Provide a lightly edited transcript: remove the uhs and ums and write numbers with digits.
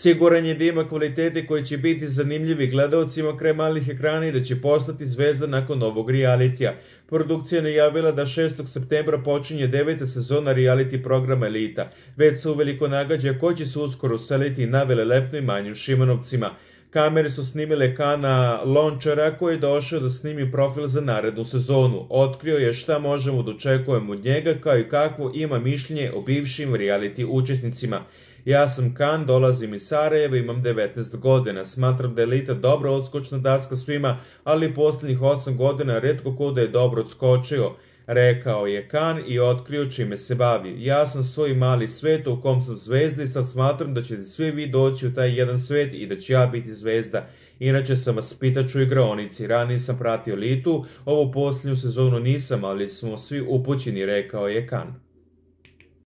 Siguran je da ima kvalitete koji će biti zanimljivi gledalcima kraj malih ekrana i da će postati zvezda nakon ovog realitija. Produkcija je najavila da 6. septembra počinje 9. sezona reality programa Elita. Već se uveliko nagađa ko će se uskoro useliti na velelepnoj manju Šimanovcima. Kamere su snimile Kana Lončara koji je došao da snimi profil za narednu sezonu. Otkrio je šta možemo da očekujemo od njega kao i kakvo ima mišljenje o bivšim reality učesnicima. Ja sam Kan, dolazim iz Sarajeva, imam 19 godina. Smatram da je Elita dobra odskočna daska svima, ali posljednjih 8 godina retko ko da je dobro odskočio, rekao je Kan i otkrio čime se bavi. Ja sam svoj mali svet u kom sam zvezda i sad smatram da ćete svi vi doći u taj jedan svet i da ću ja biti zvezda. Inače sam vaspitač u igraonici, ranije sam pratio Elitu, ovu posljednju sezonu nisam, ali smo svi upućeni, rekao je Kan.